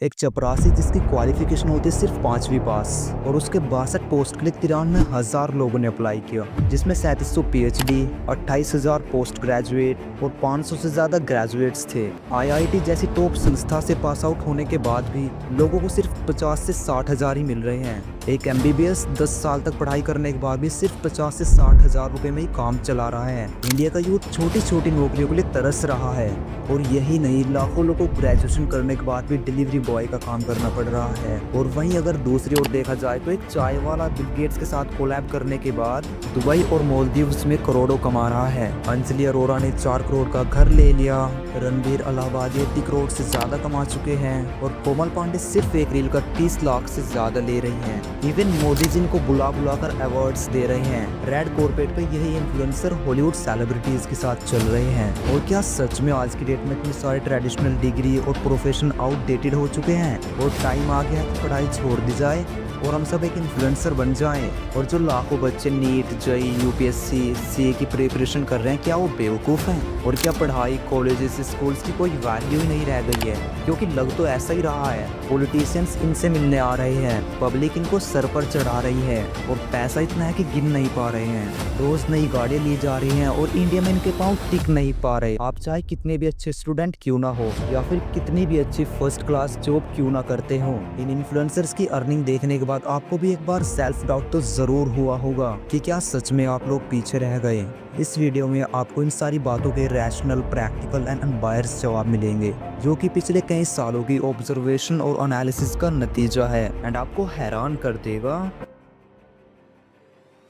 एक चपरासी जिसकी क्वालिफिकेशन होती है सिर्फ 5वीं पास और उसके 62 पोस्ट के लिए 93,000 लोगों ने अप्लाई किया, जिसमें 3700 PhD, 28,000 पोस्ट ग्रेजुएट और 500 से ज़्यादा ग्रेजुएट्स थे। IIT जैसी टॉप संस्था से पास आउट होने के बाद भी लोगों को सिर्फ 50 से 60 हज़ार ही मिल रहे हैं। एक MBBS 10 साल तक पढ़ाई करने के बाद भी सिर्फ 50 से 60 हज़ार रुपये में ही काम चला रहा है। इंडिया का यूथ छोटी छोटी नौकरियों के लिए तरस रहा है और यही नहीं, लाखों लोगों को ग्रेजुएशन करने के बाद भी डिलीवरी बॉय का काम करना पड़ रहा है। और वहीं अगर दूसरी ओर देखा जाए तो एक चाय वाला बिल गेट्स के साथ कोलैब करने के बाद दुबई और मालदीव्स में करोड़ों कमा रहा है। अंजलि अरोरा ने 4 करोड़ का घर ले लिया, रणबीर अलाहाबादी 80 करोड़ से ज्यादा कमा चुके हैं और कोमल पांडे सिर्फ एक रील का 30 लाख से ज्यादा ले रही हैं। इवन मोदी जी को बुला बुलाकर अवार्ड्स दे रहे हैं। रेड कॉर्पेट पे यही इन्फ्लुएंसर हॉलीवुड सेलिब्रिटीज के साथ चल रहे हैं। और क्या सच में आज की डेट में इतनी सारे ट्रेडिशनल डिग्री और प्रोफेशन आउटडेटेड हो चुके हैं और टाइम आ गया है कि पढ़ाई छोड़ दी जाए और हम सब एक इन्फ्लुएंसर बन जाएं? और जो लाखों बच्चे नीट, JEE, UPSC, CA की प्रिपरेशन कर रहे हैं, क्या वो बेवकूफ़ हैं? और क्या पढ़ाई, कॉलेजेस, स्कूल्स की कोई वैल्यू ही नहीं रह गई है? क्योंकि लग तो ऐसा ही रहा है। पॉलिटिशियंस इनसे मिलने आ रहे हैं, पब्लिक इनको सर पर चढ़ा रही है और पैसा इतना है कि गिन नहीं पा रहे हैं। रोज नई गाड़ियाँ ली जा रही हैं और इंडिया में इनके पाँव टिक नहीं पा रहे। आप चाहे कितने भी अच्छे स्टूडेंट क्यों ना हो या फिर कितनी भी अच्छी फर्स्ट क्लास जॉब क्यों ना करते हो, इन इन्फ्लुएंसर्स की अर्निंग देखने के बाद आपको भी एक बार सेल्फ डाउट तो जरूर हुआ होगा कि क्या सच में आप लोग पीछे रह गए। इस वीडियो में आपको इन सारी बातों के रैशनल, प्रैक्टिकल एंड अनबायस्ड जवाब मिलेंगे, जो कि पिछले कई सालों की ऑब्जर्वेशन और एनालिसिस का नतीजा है एंड आपको हैरान कर देगा।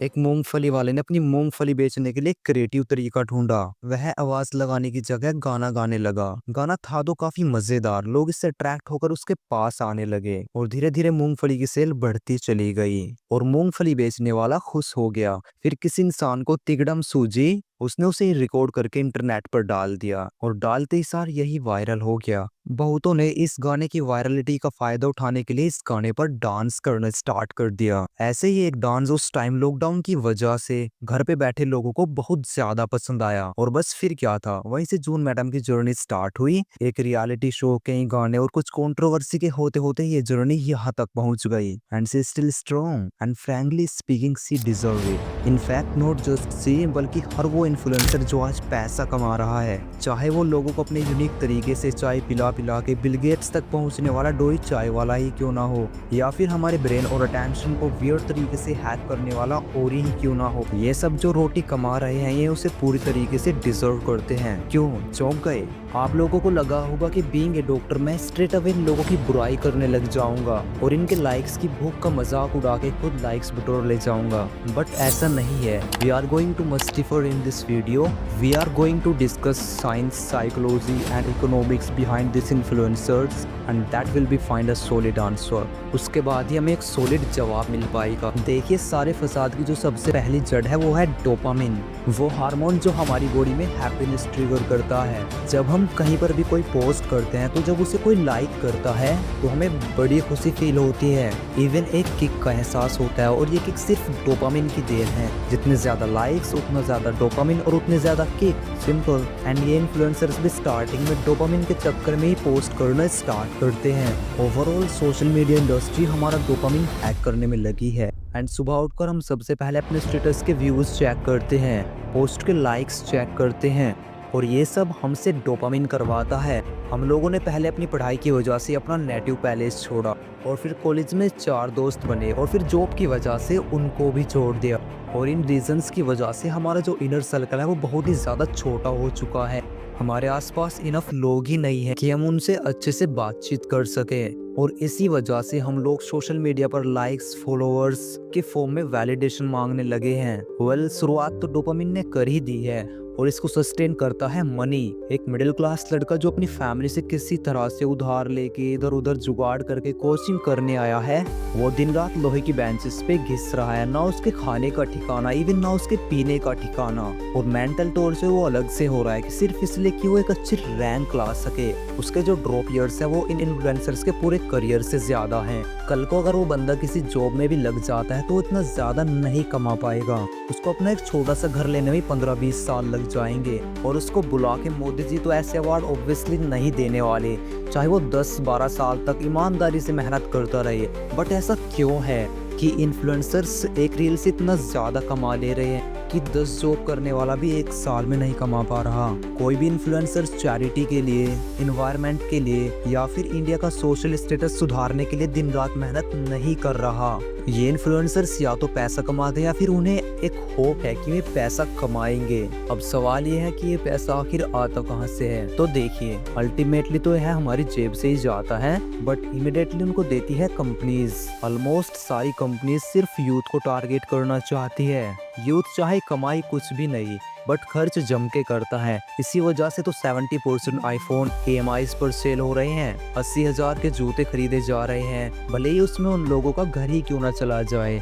एक मूंगफली वाले ने अपनी मूंगफली बेचने के लिए क्रिएटिव तरीका ढूंढा। वह आवाज लगाने की जगह गाना गाने लगा। गाना था तो काफी मजेदार, लोग इससे अट्रैक्ट होकर उसके पास आने लगे और धीरे धीरे मूंगफली की सेल बढ़ती चली गई और मूंगफली बेचने वाला खुश हो गया। फिर किसी इंसान को तिगड़म सूझी, उसने उसे रिकॉर्ड करके इंटरनेट पर डाल दिया और डालते ही सार यही वायरल हो गया। बहुतों ने इस गाने की वायरलिटी का फायदा उठाने के लिए इस गाने पर डांस करना स्टार्ट कर दिया। ऐसे ही एक डांस उस टाइम लॉकडाउन की वजह से घर पे बैठे लोगों को बहुत ज्यादा पसंद आया और बस फिर क्या था, वहीं से जून मैडम की जर्नी स्टार्ट हुई। एक रियलिटी शो, कई गाने और कुछ कंट्रोवर्सी के होते होते ये जर्नी यहाँ तक पहुंच गई and she still strong and frankly speaking she deserve it. In fact not just she, बल्कि हर वो इन्फ्लुएंसर जो आज पैसा कमा रहा है, चाहे वो लोगों को अपने यूनिक तरीके से चाय पिला पिला के बिल गेट्स तक पहुंचने वाला डोई चाय वाला ही क्यों ना हो, या फिर हमारे ब्रेन और अटेंशन को वियर्ड तरीके से हैक करने वाला और ही क्यों ना हो, ये सब जो रोटी कमा रहे हैं ये उसे पूरी तरीके से डिजर्व करते हैं। क्यों चौंक गए? आप लोगों को लगा होगा कि बीइंग ए डॉक्टर मैं स्ट्रेट अवे लोगों की बुराई करने लग जाऊंगा और इनके लाइक्स की भूख का मजाक उड़ा के खुद लाइक्स बटोर ले जाऊंगा, बट ऐसा नहीं है। We are going to much differ in this video. We are going to discuss science, psychology and economics behind this influencers and that will be find a solid answer. उसके बाद ही हमें एक सॉलिड जवाब मिल पाएगा। देखिए, सारे फसाद की जो सबसे पहली जड़ है वो है डोपामिन, वो हार्मोन जो हमारी बॉडी में हैप्पीनेस ट्रिगर करता है। जब हम कहीं पर भी कोई पोस्ट करते हैं तो जब उसे कोई लाइक करता है तो हमें बड़ी खुशी फील होती है, इवन एक किक का एहसास होता है और ये किक सिर्फ डोपामिन की देन है। जितने ज्यादा लाइक्स उतना ज्यादा डोपामिन और उतने ज्यादा किक, सिंपल। एंड ये इन्फ्लुएंसर्स भी स्टार्टिंग में डोपामिन के चक्कर में ही पोस्ट करना स्टार्ट करते हैं। ओवरऑल सोशल मीडिया इंडस्ट्री हमारा डोपामिन हैक करने में लगी है एंड सुबह उठकर हम सबसे पहले अपने स्टेटस के व्यूज चेक करते हैं, पोस्ट के लाइक्स चेक करते हैं और ये सब हमसे डोपामिन करवाता है। हम लोगों ने पहले अपनी पढ़ाई की वजह से अपना नेटिव पैलेस छोड़ा और फिर कॉलेज में 4 दोस्त बने और फिर जॉब की वजह से उनको भी छोड़ दिया और इन रीजंस की वजह से हमारा जो इनर सर्कल है वो बहुत ही ज़्यादा छोटा हो चुका है। हमारे आसपास इनफ लोग ही नहीं है कि हम उनसे अच्छे से बातचीत कर सके और इसी वजह से हम लोग सोशल मीडिया पर लाइक्स, फॉलोअर्स के फॉर्म में वैलिडेशन मांगने लगे हैं। वेल, शुरुआत तो डोपामिन ने कर ही दी है और इसको सस्टेन करता है मनी। एक मिडिल क्लास लड़का जो अपनी फैमिली से किसी तरह से उधार लेके इधर उधर जुगाड़ करके कोचिंग करने आया है, वो दिन रात लोहे की बेंचेस पे घिस रहा है, ना उसके खाने का ठिकाना, इवन ना उसके पीने का ठिकाना, और मेंटल टॉर्चर से वो अलग से हो रहा है कि सिर्फ इसलिए कि वो एक अच्छी रैंक ला सके। उसके जो ड्रॉप ईयर्स है वो इन इन्फ्लुएंसर्स के पूरे करियर से ज्यादा हैं। कल को अगर वो बंदा किसी जॉब में भी लग जाता है तो इतना ज्यादा नहीं कमा पाएगा, उसको अपना एक छोटा सा घर लेने में 15-20 साल लग लग जाएंगे और उसको बुला के मोदी जी तो ऐसे अवार्ड ऑब्वियसली नहीं देने वाले, चाहे वो 10-12 साल तक ईमानदारी से मेहनत करता रहे। बट ऐसा क्यों है कि इन्फ्लुएंसर्स एक रील से इतना ज़्यादा कमा ले रहे हैं कि 10 जॉब करने वाला भी एक साल में नहीं कमा पा रहा। कोई भी इन्फ्लुएंसर्स चैरिटी के लिए, इन्वायरमेंट के लिए या फिर इंडिया का सोशल स्टेटस सुधारने के लिए दिन रात मेहनत नहीं कर रहा। ये इन्फ्लुएंसर्स या तो पैसा कमाते हैं या फिर उन्हें एक होप है कि वे पैसा कमाएंगे। अब सवाल ये है कि ये पैसा आखिर आता कहाँ से है। तो देखिए, अल्टीमेटली तो यह हमारी जेब से ही जाता है, बट इमीडिएटली उनको देती है कंपनीज। ऑलमोस्ट सारी कंपनीज सिर्फ यूथ को टारगेट करना चाहती है। यूथ चाहे कमाई कुछ भी नहीं, बट खर्च जम के करता है। इसी वजह से तो 70% आईफोन EMIs पर सेल हो रहे हैं, 80,000 के जूते खरीदे जा रहे हैं, भले ही उसमें उन लोगों का घर ही क्यों ना चला जाए।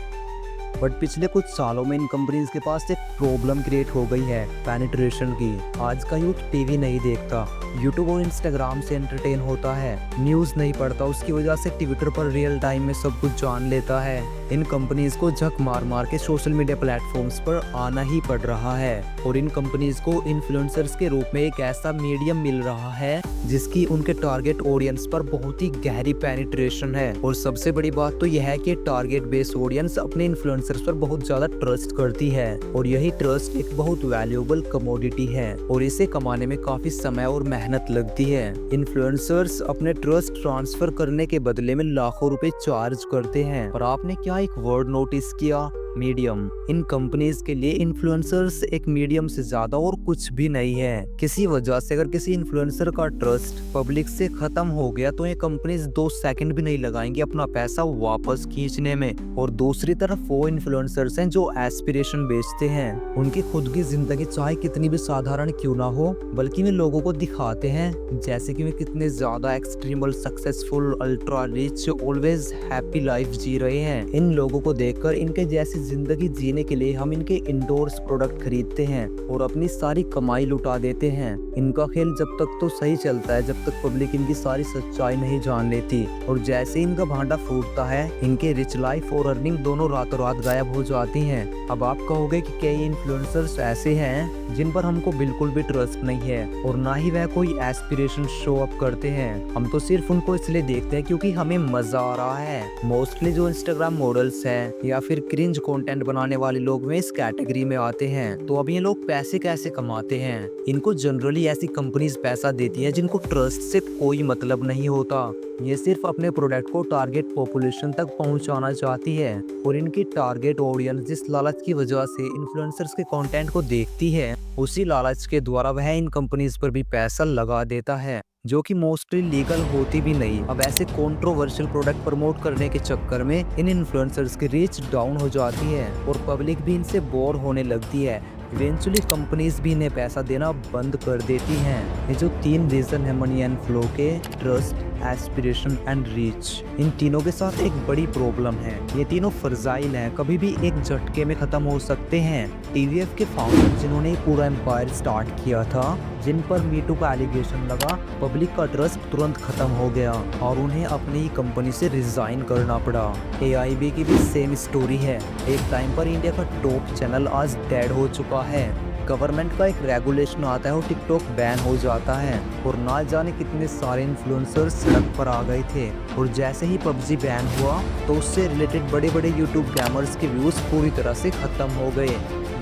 बट पिछले कुछ सालों में इन कंपनीज के पास एक प्रॉब्लम क्रिएट हो गई है, पेनिट्रेशन की। आज का यूथ टीवी नहीं देखता, यूट्यूब और इंस्टाग्राम से एंटरटेन होता है, न्यूज़ नहीं पढ़ता, उसकी वजह से ट्विटर पर रियल टाइम में सब कुछ जान लेता है। इन कंपनीज को झक मार मार के सोशल मीडिया प्लेटफॉर्म्स पर आना ही पड़ रहा है और इन कंपनीज को इन्फ्लुएंसर्स के रूप में एक ऐसा मीडियम मिल रहा है जिसकी उनके टारगेट ऑडियंस पर बहुत ही गहरी पेनिट्रेशन है। और सबसे बड़ी बात तो यह है कि टारगेट बेस्ड ऑडियंस अपने इन्फ्लुएंसर्स पर बहुत ज्यादा ट्रस्ट करती है और यही ट्रस्ट एक बहुत वैल्यूएबल कमोडिटी है और इसे कमाने में काफी समय और मेहनत लगती है। इन्फ्लुएंसर्स अपने ट्रस्ट ट्रांसफर करने के बदले में लाखों रुपए चार्ज करते हैं। और आपने क्या एक वर्ड नोटिस किया? मीडियम। इन कंपनीज के लिए इन्फ्लुएंसर्स एक मीडियम से ज्यादा और कुछ भी नहीं है। किसी वजह से अगर किसी इन्फ्लुएंसर का ट्रस्ट पब्लिक से खत्म हो गया तो ये कंपनीज 2 सेकंड भी नहीं लगाएंगे अपना पैसा वापस खींचने में। और दूसरी तरफ वो इन्फ्लुएंसर्स हैं जो एस्पिरेशन बेचते हैं। उनकी खुद की जिंदगी चाहे कितनी भी साधारण क्यों ना हो, बल्कि वे लोगों को दिखाते हैं जैसे कि वे कितने ज्यादा extremely successful, ultra rich, always happy life जी रहे हैं। इन लोगों को देखकर इनके जैसी जिंदगी जीने के लिए हम इनके इंडोर्स प्रोडक्ट खरीदते हैं और अपनी सारी कमाई लुटा देते हैं। इनका खेल जब तक तो सही चलता है जब तक पब्लिक इनकी सारी सच्चाई नहीं जान लेती, और जैसे इनका भांडा फूटता है इनके रिच लाइफ और अर्निंग दोनों रातों रात गायब हो जाती हैं। अब आप कहोगे कि कई इन्फ्लुएंसर्स ऐसे हैं जिन पर हमको बिल्कुल भी ट्रस्ट नहीं है और ना ही वह कोई एस्पिरेशन शो अप करते हैं। हम तो सिर्फ उनको इसलिए देखते हैं क्योंकि हमें मजा आ रहा है। मोस्टली जो इंस्टाग्राम मॉडल्स हैं या फिर क्रिंज कंटेंट बनाने वाले लोग में इस कैटेगरी में आते हैं। तो अब ये लोग पैसे कैसे कमाते हैं? इनको जनरली ऐसी कंपनीज पैसा देती है जिनको ट्रस्ट से कोई मतलब नहीं होता। ये सिर्फ अपने प्रोडक्ट को टारगेट पॉपुलेशन तक पहुंचाना चाहती है और इनकी टारगेट ऑडियंस जिस लालच की वजह से इन्फ्लुएंसर्स के कंटेंट को देखती है, उसी लालच के द्वारा वह इन कंपनीज पर भी पैसा लगा देता है, जो कि मोस्टली लीगल होती भी नहीं। अब ऐसे कंट्रोवर्शियल प्रोडक्ट प्रमोट करने के चक्कर में इन इन्फ्लुएंसर्स की रीच डाउन हो जाती है और पब्लिक भी इनसे बोर होने लगती है। इवेंचुअली कंपनीज भी इन्हें पैसा देना बंद कर देती हैं। ये जो 3 रीजन है मनी एंड फ्लो के, ट्रस्ट, एस्पिरेशन एंड रीच, इन तीनों के साथ एक बड़ी प्रॉब्लम है। ये तीनों फर्जाइल हैं, कभी भी एक झटके में खत्म हो सकते हैं। TVF के फाउंडर जिन्होंने पूरा एम्पायर स्टार्ट किया था, जिन पर मीटू का एलिगेशन लगा, पब्लिक का ट्रस्ट तुरंत खत्म हो गया और उन्हें अपनी ही कंपनी से रिजाइन करना पड़ा। AIB की भी सेम स्टोरी है। एक टाइम पर इंडिया का टॉप चैनल आज डेड हो चुका है। गवर्नमेंट का एक रेगुलेशन आता है और टिकटॉक बैन हो जाता है और ना जाने कितने सारे इन्फ्लुएंसर्स सड़क पर आ गए थे। और जैसे ही PUBG बैन हुआ तो उससे रिलेटेड बड़े बड़े यूट्यूब गेमर्स के व्यूज पूरी तरह से खत्म हो गए।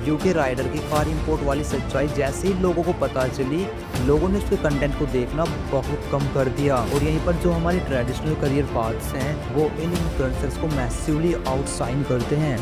यूके राइडर की कार इंपोर्ट वाली सच्चाई जैसे ही लोगों को पता चली, लोगों ने उसके कंटेंट को देखना बहुत कम कर दिया और यहीं पर जो हमारे ट्रेडिशनल करियर पाथ्स हैं वो इन इन्फ्लुएंसर्स को मैसिवली आउटशाइन करते हैं।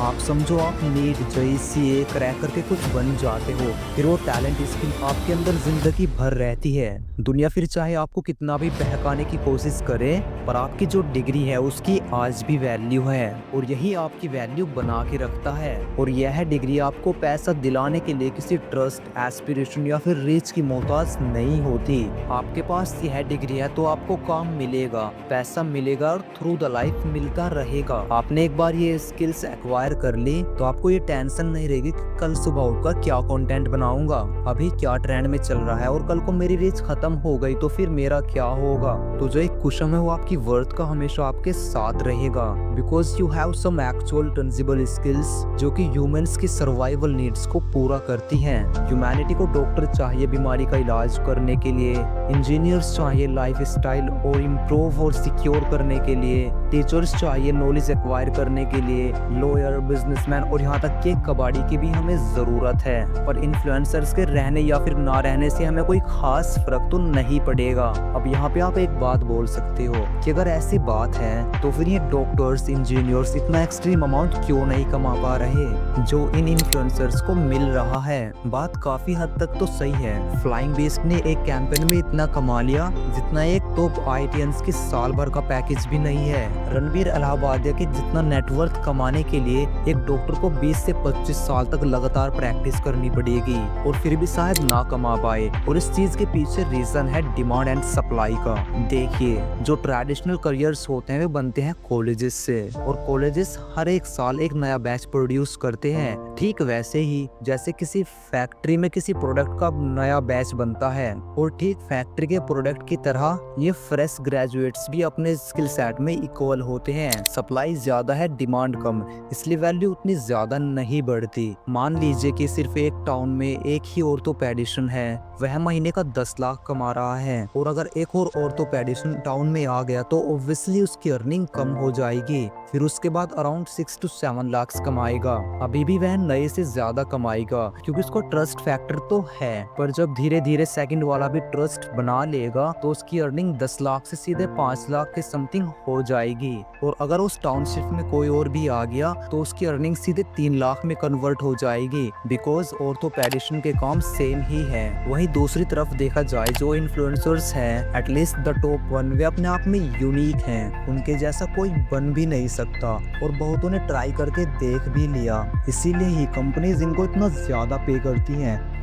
आप समझो आप नीट, JEE, CA क्रैक करके कुछ बन जाते हो, फिर वो टैलेंट स्किल आपके अंदर जिंदगी भर रहती है। दुनिया फिर चाहे आपको कितना भी बहकाने की कोशिश करे, पर आपकी जो डिग्री है उसकी आज भी वैल्यू है और यही आपकी वैल्यू बना के रखता है। और यह डिग्री आपको पैसा दिलाने के लिए किसी ट्रस्ट, एस्पिरेशन या फिर रीच की मोहताज नहीं होती। आपके पास यह डिग्री है तो आपको काम मिलेगा, पैसा मिलेगा और थ्रू द लाइफ मिलता रहेगा। आपने एक बार ये स्किल्स एक्वायर एक्वायर कर ली तो आपको ये टेंशन नहीं रहेगी कि कल सुबह उठकर क्या कंटेंट बनाऊंगा, अभी क्या ट्रेंड में चल रहा है, और कल को मेरी रीच खत्म हो गई तो फिर मेरा क्या होगा। तो जो एक कुशन है वो आपकी वर्थ का हमेशा आपके साथ रहेगा, because you have some actual tangible skills जो कि ह्यूमंस की सर्वाइवल नीड्स को पूरा करती हैं। ह्यूमैनिटी को डॉक्टर चाहिए बीमारी का इलाज करने के लिए, इंजीनियर्स चाहिए लाइफ स्टाइल और इम्प्रूव और सिक्योर करने के लिए, टीचर्स चाहिए नॉलेज एक्वायर करने के लिए, लॉयर, बिजनेसमैन और यहाँ तक कि कबाड़ी की भी हमें ज़रूरत है। पर इन्फ्लुएंसर्स के रहने या फिर ना रहने से हमें कोई खास फर्क तो नहीं पड़ेगा। अब यहाँ पे आप एक बात बोल सकते हो कि अगर ऐसी बात है तो फिर ये डॉक्टर्स, इंजीनियर्स इतना एक्सट्रीम अमाउंट क्यों नहीं कमा पा रहे जो इन इन्फ्लुएंसर्स को मिल रहा है। बात काफ़ी हद तक तो सही है। फ्लाइंग बीस्ट ने एक कैंपेन में इतना कमा लिया जितना एक टॉप आईटीएंस की साल भर का पैकेज भी नहीं है। रणबीर इलाहाबादिया के जितना नेटवर्थ कमाने के लिए एक डॉक्टर को 20 से 25 साल तक लगातार प्रैक्टिस करनी पड़ेगी और फिर भी शायद ना कमा पाए। और इस चीज के पीछे रीजन है डिमांड एंड सप्लाई का। देखिए, जो ट्रेडिशनल करियर्स होते हैं वे बनते हैं कॉलेजेस से, और कॉलेजेस हर एक साल एक नया बैच प्रोड्यूस करते हैं। ठीक वैसे ही जैसे किसी फैक्ट्री में किसी प्रोडक्ट का नया बैच बनता है, और ठीक फैक्ट्री के प्रोडक्ट की तरह ये फ्रेश ग्रेजुएट्स भी अपने स्किल सेट में इक्वल होते हैं। सप्लाई ज्यादा है, डिमांड कम, इसलिए वैल्यू उतनी ज्यादा नहीं बढ़ती। मान लीजिए कि सिर्फ एक टाउन में एक ही ऑर्थोपेडिशियन है, वह महीने का 10 लाख कमा रहा है, और अगर एक और ऑर्थोपेडिशियन टाउन में आ गया तो ऑब्वियसली उसकी अर्निंग कम हो जाएगी। फिर उसके बाद अराउंड 6 to 7 लाख कमाएगा। अभी भी वह नए से ज्यादा कमाएगा क्योंकि उसको ट्रस्ट फैक्टर तो है, पर जब धीरे धीरे सेकंड वाला भी ट्रस्ट बना लेगा तो उसकी अर्निंग 10 लाख से सीधे 5 लाख के समथिंग हो जाएगी। और अगर उस टाउनशिप में कोई और भी आ गया तो उसकी अर्निंग सीधे 3 लाख में कन्वर्ट हो जाएगी, बिकॉज ऑर्थोपेडिशियन के काम सेम ही है। वहीं दूसरी तरफ देखा जाए, जो इन्फ्लुएंसर्स हैं, एटलीस्ट द टॉप 1, वे अपने आप में यूनिक हैं, उनके जैसा कोई बन भी नहीं सकता, और बहुतों ने ट्राई करके देख भी लिया। इसीलिए ही कंपनीज इनको इतना ज्यादा पे करती हैं।